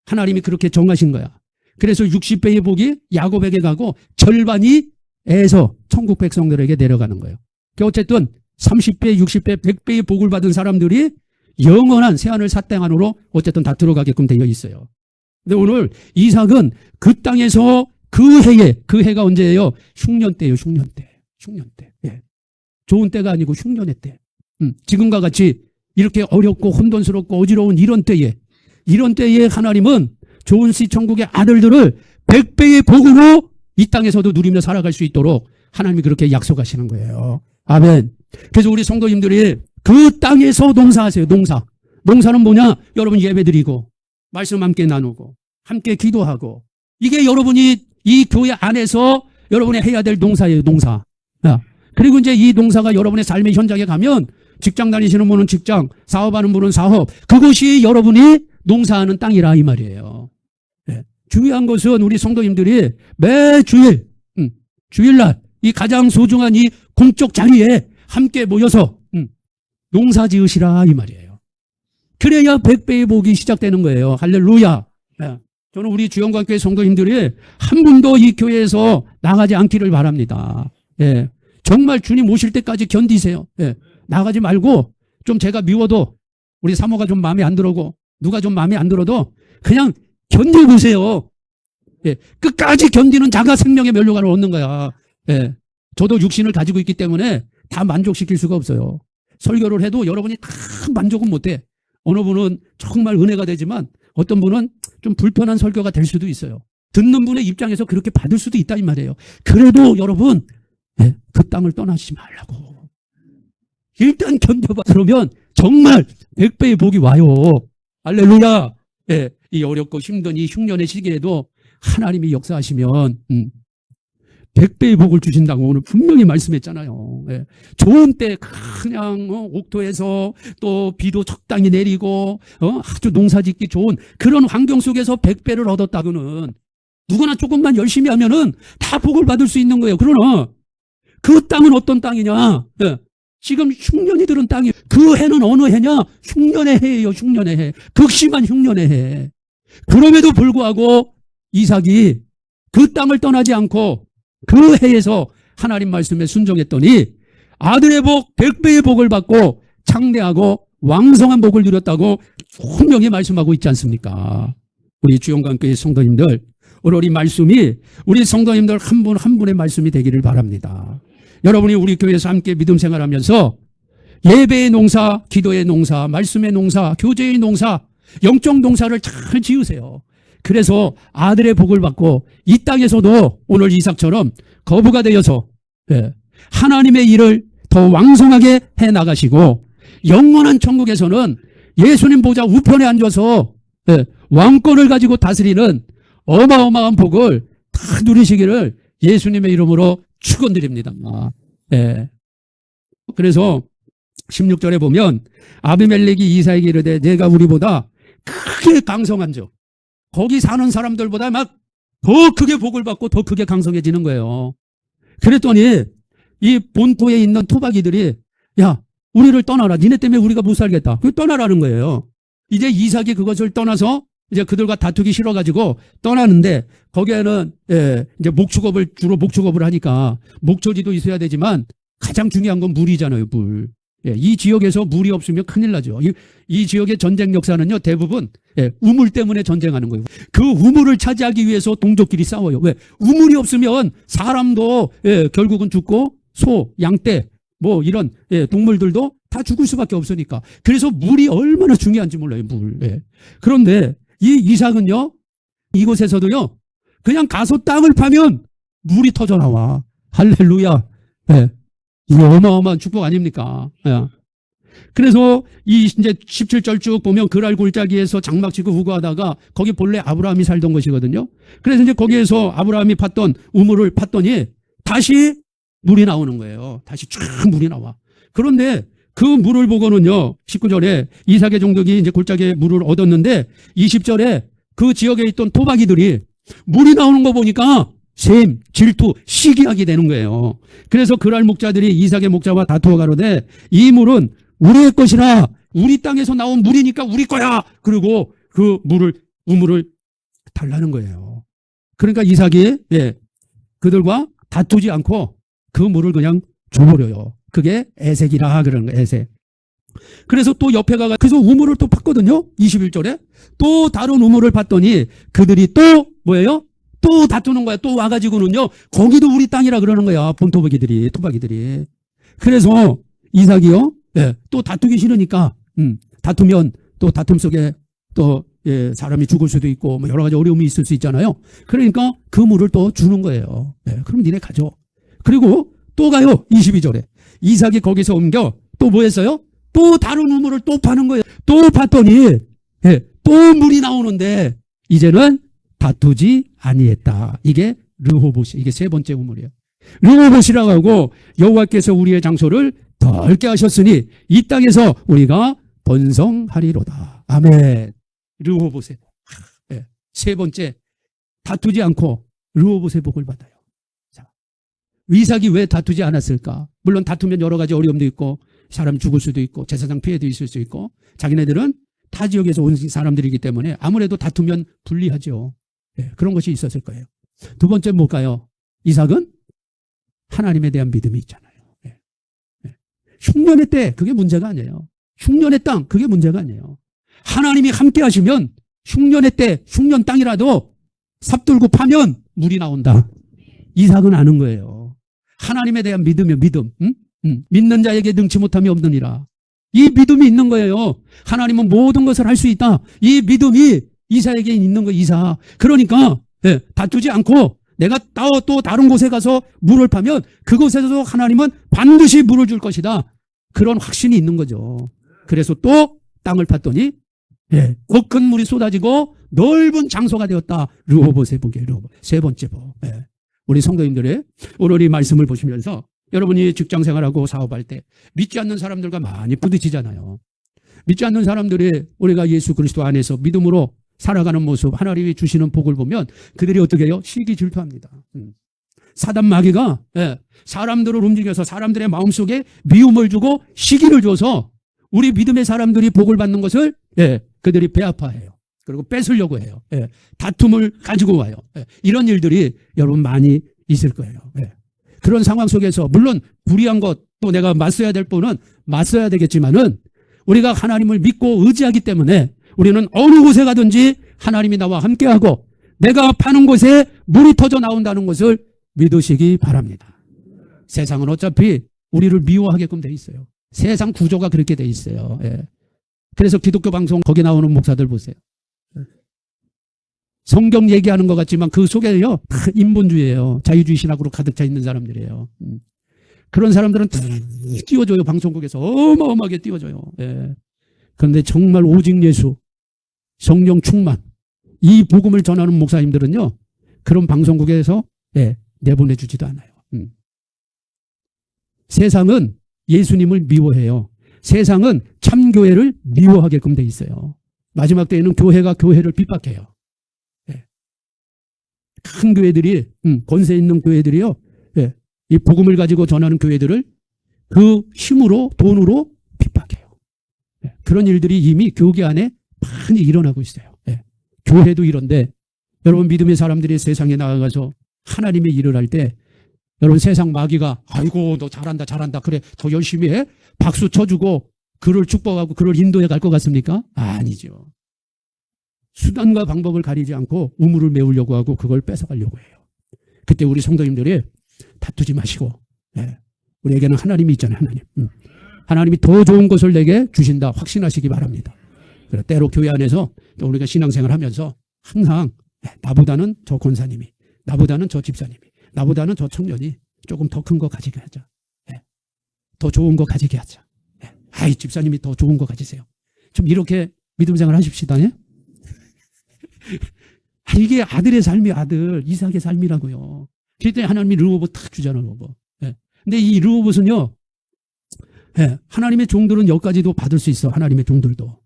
하나님이 그렇게 정하신 거야. 그래서 60배의 복이 야곱에게 가고 절반이 에서 천국 백성들에게 내려가는 거예요. 어쨌든 30배, 60배, 100배의 복을 받은 사람들이 영원한 새하늘 삿땅 안으로 어쨌든 다 들어가게끔 되어 있어요. 근데 오늘 이삭은 그 땅에서 그 해가 언제예요? 흉년 때예요. 흉년 때. 예. 좋은 때가 아니고 흉년의 때. 지금과 같이 이렇게 어렵고 혼돈스럽고 어지러운 이런 때에 하나님은 좋은 씨 천국의 아들들을 100배의 복으로 이 땅에서도 누리며 살아갈 수 있도록 하나님이 그렇게 약속하시는 거예요. 아멘. 그래서 우리 성도님들이 그 땅에서 농사하세요. 농사. 농사는 뭐냐? 여러분 예배드리고 말씀 함께 나누고 함께 기도하고 이게 여러분이 이 교회 안에서 여러분이 해야 될 농사예요. 농사. 그리고 이제 이 농사가 여러분의 삶의 현장에 가면 직장 다니시는 분은 직장, 사업하는 분은 사업. 그것이 여러분이 농사하는 땅이라 이 말이에요. 네. 중요한 것은 우리 성도님들이 매 주일, 주일날 이 가장 소중한 이 공적 자리에 함께 모여서 농사 지으시라 이 말이에요. 그래야 100배의 복이 시작되는 거예요. 할렐루야. 네. 저는 우리 주영광교회 성도님들이 한 분도 이 교회에서 나가지 않기를 바랍니다. 예. 정말 주님 오실 때까지 견디세요. 예. 나가지 말고 좀 제가 미워도 우리 사모가 좀 마음에 안 들어도 누가 좀 마음에 안 들어도 그냥 견뎌보세요. 예. 끝까지 견디는 자가 생명의 면류관을 얻는 거야. 예. 저도 육신을 가지고 있기 때문에 다 만족시킬 수가 없어요. 설교를 해도 여러분이 다 만족은 못해. 어느 분은 정말 은혜가 되지만 어떤 분은 좀 불편한 설교가 될 수도 있어요. 듣는 분의 입장에서 그렇게 받을 수도 있다 이 말이에요. 그래도 여러분 그 땅을 떠나지 말라고. 일단 견뎌봐. 그러면 정말 100배의 복이 와요. 할렐루야. 예, 이 어렵고 힘든 이 흉년의 시기에도 하나님이 역사하시면 100배의 복을 주신다고 오늘 분명히 말씀했잖아요. 예. 좋은 때 그냥 옥토에서 또 비도 적당히 내리고 아주 농사짓기 좋은 그런 환경 속에서 100배를 얻었다고는 누구나 조금만 열심히 하면은 다 복을 받을 수 있는 거예요. 그러나 그 땅은 어떤 땅이냐? 예. 지금 흉년이 들은 땅이 그 해는 어느 해냐? 흉년의 해예요. 흉년의 해. 극심한 흉년의 해. 그럼에도 불구하고 이삭이 그 땅을 떠나지 않고 그 해에서 하나님 말씀에 순종했더니 아들의 복 100배의 복을 받고 창대하고 왕성한 복을 누렸다고 분명히 말씀하고 있지 않습니까? 우리 주영광교회 성도님들 오늘 이 말씀이 우리 성도님들 한 분 한 분의 말씀이 되기를 바랍니다. 여러분이 우리 교회에서 함께 믿음 생활하면서 예배의 농사, 기도의 농사, 말씀의 농사, 교제의 농사, 영적 농사를 잘 지으세요. 그래서 아들의 복을 받고 이 땅에서도 오늘 이삭처럼 거부가 되어서 하나님의 일을 더 왕성하게 해나가시고 영원한 천국에서는 예수님 보좌 우편에 앉아서 왕권을 가지고 다스리는 어마어마한 복을 다 누리시기를 예수님의 이름으로 축원드립니다. 그래서 16절에 보면 아비멜렉이 이삭에게 이르되 내가 우리보다 크게 강성한 적 거기 사는 사람들보다 막 더 크게 복을 받고 더 크게 강성해지는 거예요. 그랬더니 이 본토에 있는 토박이들이 야 우리를 떠나라. 니네 때문에 우리가 못 살겠다. 그 떠나라는 거예요. 이제 이삭이 그것을 떠나서 이제 그들과 다투기 싫어가지고 떠나는데 거기에는 이제 목축업을 주로 목축업을 하니까 목초지도 있어야 되지만 가장 중요한 건 물이잖아요. 물. 이 지역에서 물이 없으면 큰일 나죠. 이 지역의 전쟁 역사는요 대부분 우물 때문에 전쟁하는 거예요. 그 우물을 차지하기 위해서 동족끼리 싸워요. 왜? 우물이 없으면 사람도 결국은 죽고 소, 양떼 뭐 이런 동물들도 다 죽을 수밖에 없으니까. 그래서 물이 얼마나 중요한지 몰라요. 물. 그런데 이 이삭은요 이곳에서도요 그냥 가서 땅을 파면 물이 터져 나와. 할렐루야. 이게 어마어마한 축복 아닙니까? 그래서 이 이제 17절 쭉 보면 그랄 골짜기에서 장막 치고 후구하다가 거기 본래 아브라함이 살던 것이거든요. 그래서 이제 거기에서 아브라함이 팠던 우물을 팠더니 다시 물이 나오는 거예요. 다시 쫙 물이 나와. 그런데 그 물을 보고는요 19절에 이삭의 종족이 이제 골짜기에 물을 얻었는데 20절에 그 지역에 있던 토박이들이 물이 나오는 거 보니까 셈, 질투, 시기하게 되는 거예요. 그래서 그랄 목자들이 이삭의 목자와 다투어 가로되 이 물은 우리의 것이라 우리 땅에서 나온 물이니까 우리 거야. 그리고 그 우물을 달라는 거예요. 그러니까 이삭이 그들과 다투지 않고 그 물을 그냥 줘버려요. 그게 에색이라 그러는 거예요. 에색. 그래서 또 옆에 가가 그래서 우물을 또 팠거든요. 21절에 또 다른 우물을 팠더니 그들이 또 뭐예요? 또 다투는 거야. 또 와가지고는요 거기도 우리 땅이라 그러는 거야. 본토박이들이 토박이들이. 그래서 이삭이요 또 다투기 싫으니까 다투면 또 다툼 속에 또 사람이 죽을 수도 있고 뭐 여러 가지 어려움이 있을 수 있잖아요. 그러니까 그 물을 또 주는 거예요. 그럼 니네 가져. 그리고 또 가요. 22절에. 이삭이 거기서 옮겨 또 뭐 했어요? 또 다른 우물을 또 파는 거예요. 또 봤더니 또 물이 나오는데 이제는 다투지 아니했다. 이게 르호봇이, 이게 세 번째 우물이에요. 르호봇이라고 하고 여호와께서 우리의 장소를 넓게 하셨으니 이 땅에서 우리가 번성하리로다. 아멘. 르호봇의 세 번째, 다투지 않고 르호봇의 복을 받아요. 자, 이삭이 왜 다투지 않았을까? 물론 다투면 여러 가지 어려움도 있고 사람 죽을 수도 있고 제사장 피해도 있을 수 있고 자기네들은 타 지역에서 온 사람들이기 때문에 아무래도 다투면 불리하죠. 그런 것이 있었을 거예요. 두 번째 뭘까요? 이삭은 하나님에 대한 믿음이 있잖아요. 흉년의 때 그게 문제가 아니에요. 흉년의 땅 그게 문제가 아니에요. 하나님이 함께 하시면 흉년의 때 흉년 땅이라도 삽들고 파면 물이 나온다. 이삭은 아는 거예요. 하나님에 대한 믿음이요. 믿음. 믿는 자에게 능치 못함이 없느니라. 이 믿음이 있는 거예요. 하나님은 모든 것을 할 수 있다. 이 믿음이 이삭에게 있는 거예요. 이삭. 그러니까 다투지 않고 내가 또 다른 곳에 가서 물을 파면 그곳에서도 하나님은 반드시 물을 줄 것이다. 그런 확신이 있는 거죠. 그래서 또 땅을 팠더니 더 큰 물이 쏟아지고 넓은 장소가 되었다. 르호봇의 복이에요. 르호봇. 세 번째 복. 우리 성도님들의 오늘 이 말씀을 보시면서 여러분이 직장 생활하고 사업할 때 믿지 않는 사람들과 많이 부딪히잖아요. 믿지 않는 사람들이 우리가 예수 그리스도 안에서 믿음으로 살아가는 모습, 하나님이 주시는 복을 보면 그들이 어떻게 해요? 시기 질투합니다. 사단 마귀가 사람들을 움직여서 사람들의 마음속에 미움을 주고 시기를 줘서 우리 믿음의 사람들이 복을 받는 것을 그들이 배아파해요. 그리고 뺏으려고 해요. 다툼을 가지고 와요. 이런 일들이 여러분 많이 있을 거예요. 그런 상황 속에서 물론 불의한 것 또 내가 맞서야 될 분은 맞서야 되겠지만은 우리가 하나님을 믿고 의지하기 때문에 우리는 어느 곳에 가든지 하나님이 나와 함께하고 내가 파는 곳에 물이 터져 나온다는 것을 믿으시기 바랍니다. 세상은 어차피 우리를 미워하게끔 돼 있어요. 세상 구조가 그렇게 돼 있어요. 그래서 기독교 방송 거기 나오는 목사들 보세요. 성경 얘기하는 것 같지만 그 속에요 다 인본주의예요. 자유주의 신학으로 가득 차 있는 사람들이에요. 그런 사람들은 다 띄워줘요. 방송국에서 어마어마하게 띄워줘요. 그런데 정말 오직 예수, 성령 충만, 이 복음을 전하는 목사님들은요 그런 방송국에서 내보내주지도 않아요. 세상은 예수님을 미워해요. 세상은 참교회를 미워하게끔 돼 있어요. 마지막 때에는 교회가 교회를 핍박해요. 큰 교회들이 권세 있는 교회들이요 이 복음을 가지고 전하는 교회들을 그 힘으로 돈으로 핍박해요. 그런 일들이 이미 교계 안에 많이 일어나고 있어요. 교회도 이런데 여러분 믿음의 사람들이 세상에 나가서 하나님의 일을 할 때 여러분 세상 마귀가 아이고 너 잘한다 그래 더 열심히 해 박수 쳐주고 그를 축복하고 그를 인도해 갈 것 같습니까? 아니죠. 수단과 방법을 가리지 않고 우물을 메우려고 하고 그걸 뺏어가려고 해요. 그때 우리 성도님들이 다투지 마시고 우리에게는 하나님이 있잖아요. 하나님이 더 좋은 것을 내게 주신다 확신하시기 바랍니다. 때로 교회 안에서 또 우리가 신앙생활 하면서 항상 나보다는 저 권사님이 나보다는 저 집사님이 나보다는 저 청년이 조금 더 큰 거 가지게 하자. 더 좋은 거 가지게 하자. 아이 집사님이 더 좋은 거 가지세요. 좀 이렇게 믿음 생활 하십시다. 이게 아들의 삶이 아들 이삭의 삶이라고요. 그때 하나님이 르호봇 탁 주잖아요. 르호봇. 근데 이 르호봇은요 하나님의 종들은 여기까지도 받을 수 있어. 하나님의 종들도.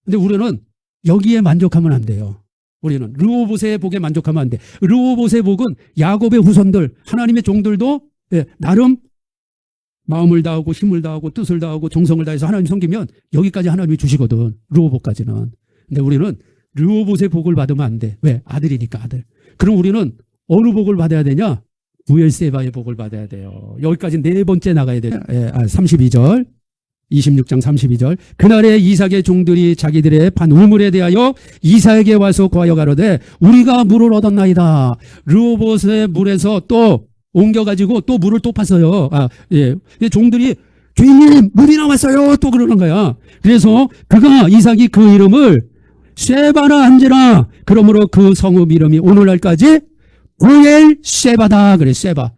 근데 우리는 여기에 만족하면 안 돼요. 우리는 르호봇의 복에 만족하면 안 돼. 르호봇의 복은 야곱의 후손들 하나님의 종들도 나름 마음을 다하고 힘을 다하고 뜻을 다하고 정성을 다해서 하나님 섬기면 여기까지 하나님이 주시거든. 르호봇까지는. 근데 우리는 르호봇의 복을 받으면 안 돼. 왜? 아들이니까 아들. 그럼 우리는 어느 복을 받아야 되냐? 부엘세바의 복을 받아야 돼요. 여기까지 네 번째 나가야 돼요. 32절 26장 32절 그날에 이삭의 종들이 자기들의 판 우물에 대하여 이삭에게 와서 구하여 가로되 우리가 물을 얻었나이다. 르호봇의 물에서 또 옮겨가지고 또 물을 또 팠어요. 종들이 주인님 물이 나왔어요. 또 그러는 거야. 그래서 그가 이삭이 그 이름을 세바라 한지라. 그러므로 그 성읍 이름이 오늘날까지 부엘세바다. 그래 세바.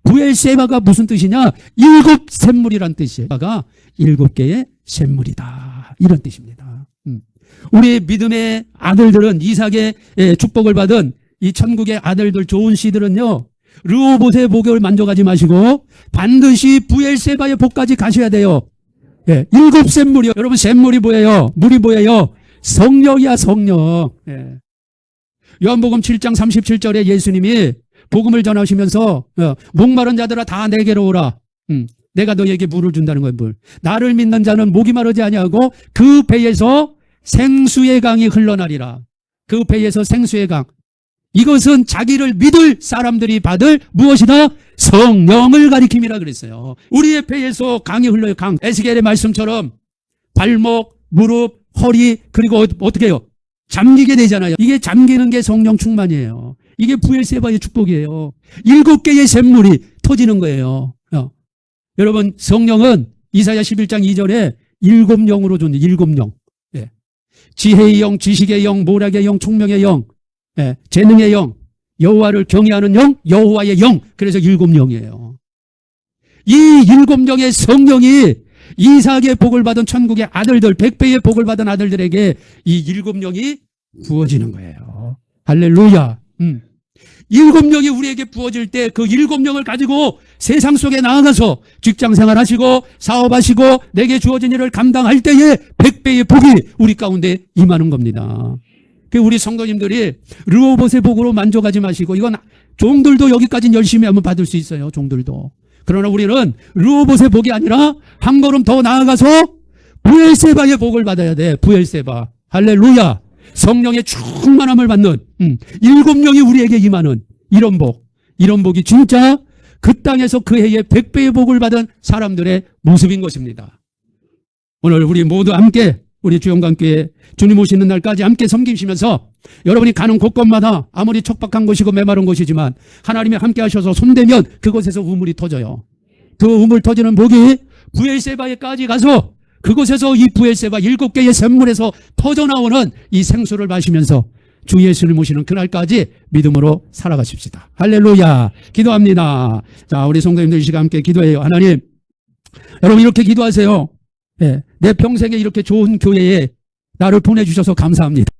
부엘세바가 무슨 뜻이냐? 일곱 샘물이란 뜻이에요. 가 일곱 개의 샘물이다. 이런 뜻입니다. 우리 믿음의 아들들은 이삭의 축복을 받은 이 천국의 아들들 좋은 씨들은요. 르호봇의 복을 만족하지 마시고 반드시 부엘세바의 복까지 가셔야 돼요. 예, 일곱 샘물이요. 여러분 샘물이 뭐예요? 물이 뭐예요? 성령이야 성령. 예. 요한복음 7장 37절에 예수님이 복음을 전하시면서 목마른 자들아 다 내게로 오라. 내가 너에게 물을 준다는 거예요. 물. 나를 믿는 자는 목이 마르지 아니하고 그 배에서 생수의 강이 흘러나리라. 그 배에서 생수의 강. 이것은 자기를 믿을 사람들이 받을 무엇이다? 성령을 가리킴이라 그랬어요. 우리의 배에서 강이 흘러요. 강. 에스겔의 말씀처럼 발목, 무릎, 허리 그리고 어떻게 해요? 잠기게 되잖아요. 이게 잠기는 게 성령 충만이에요. 이게 부엘세바의 축복이에요. 일곱 개의 샘물이 터지는 거예요. 여러분 성령은 이사야 11장 2절에 일곱 영으로 존재. 일곱 영. 예. 지혜의 영, 지식의 영, 모략의 영, 총명의 영, 예. 재능의 영, 여호와를 경외하는 영, 여호와의 영. 그래서 일곱 영이에요. 이 일곱 영의 성령이 이삭의 복을 받은 천국의 아들들, 100배의 복을 받은 아들들에게 이 일곱 영이 부어지는 거예요. 할렐루야. 일곱 영이 우리에게 부어질 때 그 일곱 영을 가지고 세상 속에 나아가서 직장생활 하시고 사업하시고 내게 주어진 일을 감당할 때에 100배의 복이 우리 가운데 임하는 겁니다. 우리 성도님들이 르호봇의 복으로 만족하지 마시고 이건 종들도 여기까지는 열심히 하면 받을 수 있어요. 종들도. 그러나 우리는 르호봇의 복이 아니라 한 걸음 더 나아가서 부엘세바의 복을 받아야 돼. 부엘세바. 할렐루야. 성령의 충만함을 받는 일곱 영이 우리에게 임하는 이런 복. 이런 복이 진짜 그 땅에서 그 해에 100배의 복을 받은 사람들의 모습인 것입니다. 오늘 우리 모두 함께 우리 주영강교회 주님 오시는 날까지 함께 섬기시면서 여러분이 가는 곳곳마다 아무리 척박한 곳이고 메마른 곳이지만 하나님이 함께 하셔서 손대면 그곳에서 우물이 터져요. 그 우물 터지는 복이 부엘세바에까지 가서 그곳에서 이 부엘세바 7개의 샘물에서 터져나오는 이 생수를 마시면서 주 예수를 모시는 그날까지 믿음으로 살아가십시다. 할렐루야. 기도합니다. 자, 우리 성도님들 이 시간 함께 기도해요. 하나님, 여러분 이렇게 기도하세요. 네, 내 평생에 이렇게 좋은 교회에 나를 보내주셔서 감사합니다.